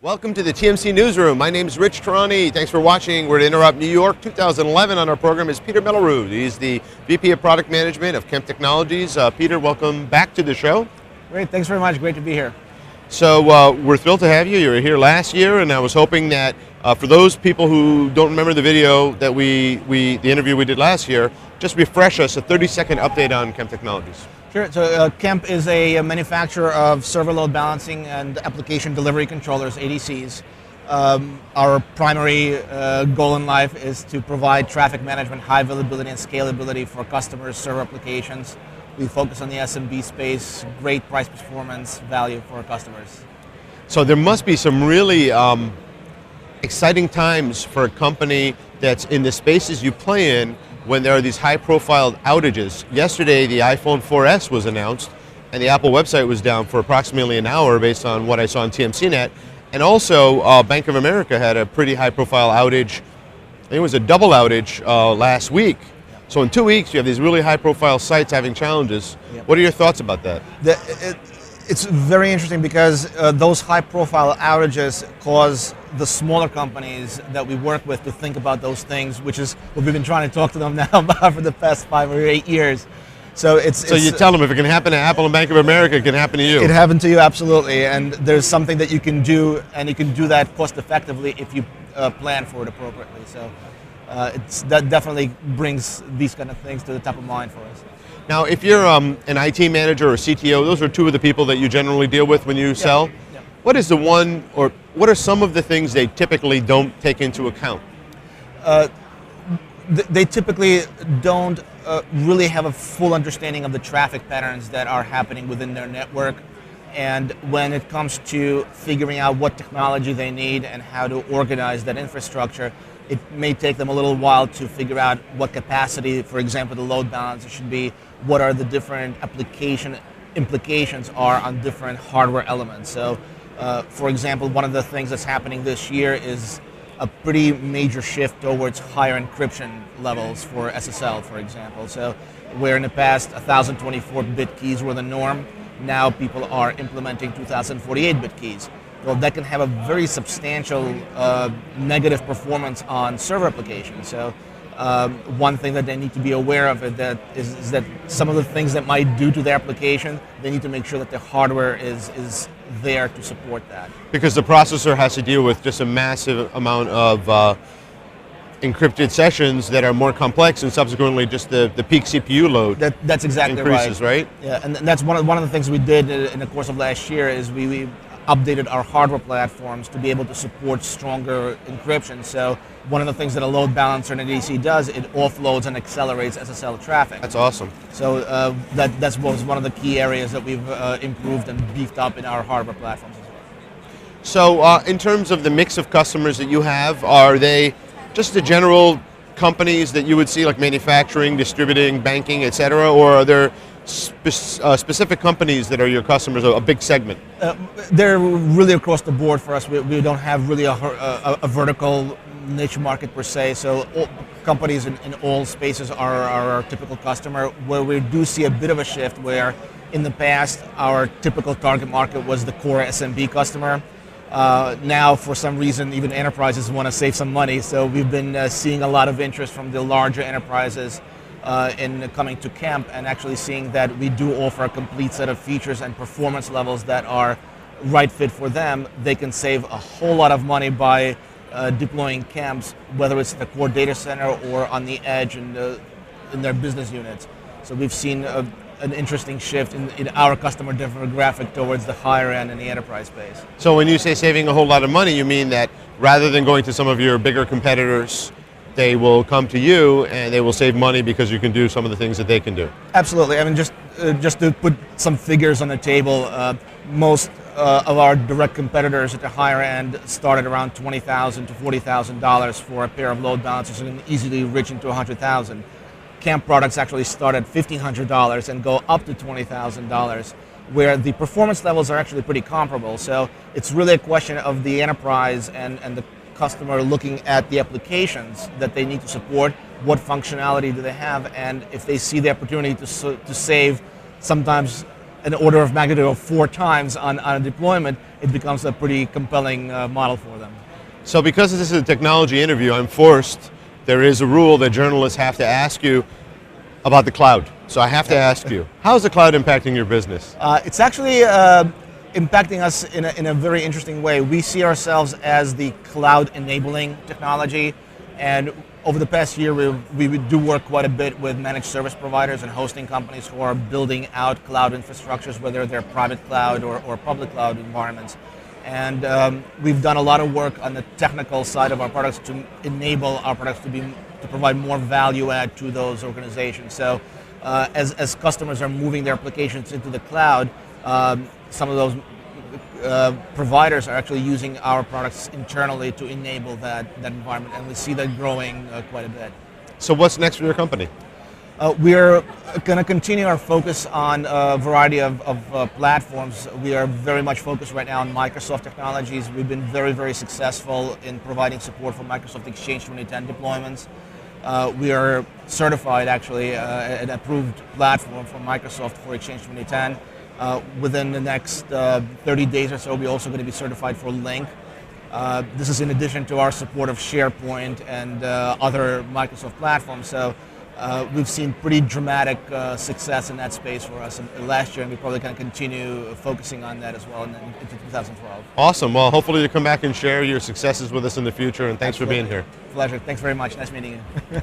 Welcome to the TMC Newsroom. My name is Rich Tarani. Thanks for watching. We're at Interrupt New York 2011. On our program is Peter Mellerud. He's the VP of Product Management of Chem Technologies. Peter, welcome back to the show. Great, thanks very much. Great to be here. So we're thrilled to have you. You were here last year, and I was hoping that for those people who don't remember the video that the interview we did last year, just refresh us, a 30-second update on Chem Technologies. Sure. So Chem is a manufacturer of server load balancing and application delivery controllers, ADCs. Our primary goal in life is to provide traffic management, high availability and scalability for customers' server applications. We focus on the SMB space, great price performance value for our customers. So there must be some really exciting times for a company that's in the spaces you play in when there are these high-profile outages. Yesterday, the iPhone 4S was announced, and the Apple website was down for approximately an hour based on what I saw on TMCnet. And also, Bank of America had a pretty high-profile outage. I think it was a double outage last week. So in 2 weeks, you have these really high-profile sites having challenges. Yep. What are your thoughts about that? It's very interesting because those high-profile outages cause the smaller companies that we work with to think about those things, which is what we've been trying to talk to them now about for the past 5 or 8 years. So you tell them if it can happen to Apple and Bank of America, it can happen to you. It happened to you, absolutely. And there's something that you can do, and you can do that cost effectively if you plan for it appropriately. So that definitely brings these kind of things to the top of mind for us. Now, if you're an IT manager or CTO, those are two of the people that you generally deal with when you sell. Yep. What is the one, or what are some of the things they typically don't take into account? They typically don't really have a full understanding of the traffic patterns that are happening within their network. And when it comes to figuring out what technology they need and how to organize that infrastructure, it may take them a little while to figure out what capacity, for example, the load balancer should be, what are the different application implications are on different hardware elements. So, for example, one of the things that's happening this year is a pretty major shift towards higher encryption levels for SSL, for example. So, where in the past 1024-bit keys were the norm, now people are implementing 2048-bit keys. Well, that can have a very substantial negative performance on server applications. So one thing that they need to be aware of is that some of the things that might do to their application, they need to make sure that their hardware is there to support that. Because the processor has to deal with just a massive amount of encrypted sessions that are more complex, and subsequently just the peak CPU load that's exactly increases, right? Yeah, and that's one of the things we did in the course of last year is we updated our hardware platforms to be able to support stronger encryption. So one of the things that a load balancer and an ADC does, it offloads and accelerates SSL traffic. That's awesome. So that was one of the key areas that we've improved and beefed up in our hardware platforms as well. So in terms of the mix of customers that you have, are they just the general companies that you would see, like manufacturing, distributing, banking, et cetera, or are there specific companies that are your customers, a big segment? They're really across the board for us. We don't have really a vertical niche market per se, so all companies in all spaces are our typical customer. Where we do see a bit of a shift, where in the past our typical target market was the core SMB customer. Now, for some reason, even enterprises want to save some money, so we've been seeing a lot of interest from the larger enterprises in coming to Chem, and actually seeing that we do offer a complete set of features and performance levels that are right fit for them. They can save a whole lot of money by deploying Chems, whether it's the core data center or on the edge in their business units. So we've seen an interesting shift in our customer demographic towards the higher end in the enterprise space. So when you say saving a whole lot of money, you mean that rather than going to some of your bigger competitors, they will come to you and they will save money because you can do some of the things that they can do? Absolutely. I mean, just to put some figures on the table, most of our direct competitors at the higher end start at around $20,000 to $40,000 for a pair of load balancers and can easily reach into $100,000. Chem products actually start at $1,500 and go up to $20,000, where the performance levels are actually pretty comparable. So it's really a question of the enterprise and the customer looking at the applications that they need to support, what functionality do they have, and if they see the opportunity to save sometimes an order of magnitude of 4 times on a deployment, it becomes a pretty compelling model for them. So because this is a technology interview, I'm forced, there is a rule that journalists have to ask you about the cloud. So I have to ask you, how is the cloud impacting your business? It's actually impacting us in a very interesting way. We see ourselves as the cloud enabling technology, and over the past year we do work quite a bit with managed service providers and hosting companies who are building out cloud infrastructures, whether they're private cloud or public cloud environments. And we've done a lot of work on the technical side of our products to enable our products to provide more value add to those organizations. So as customers are moving their applications into the cloud, some of those providers are actually using our products internally to enable that environment, and we see that growing quite a bit. So what's next for your company? We're going to continue our focus on a variety of platforms. We are very much focused right now on Microsoft technologies. We've been very, very successful in providing support for Microsoft Exchange 2010 deployments. We are certified, actually, an approved platform from Microsoft for Exchange 2010. Within the next 30 days or so, we're also going to be certified for Link. This is in addition to our support of SharePoint and other Microsoft platforms. So we've seen pretty dramatic success in that space for us last year, and we're probably going to continue focusing on that as well into 2012. Awesome. Well, hopefully you come back and share your successes with us in the future, and thanks for being here. Pleasure. Thanks very much. Nice meeting you.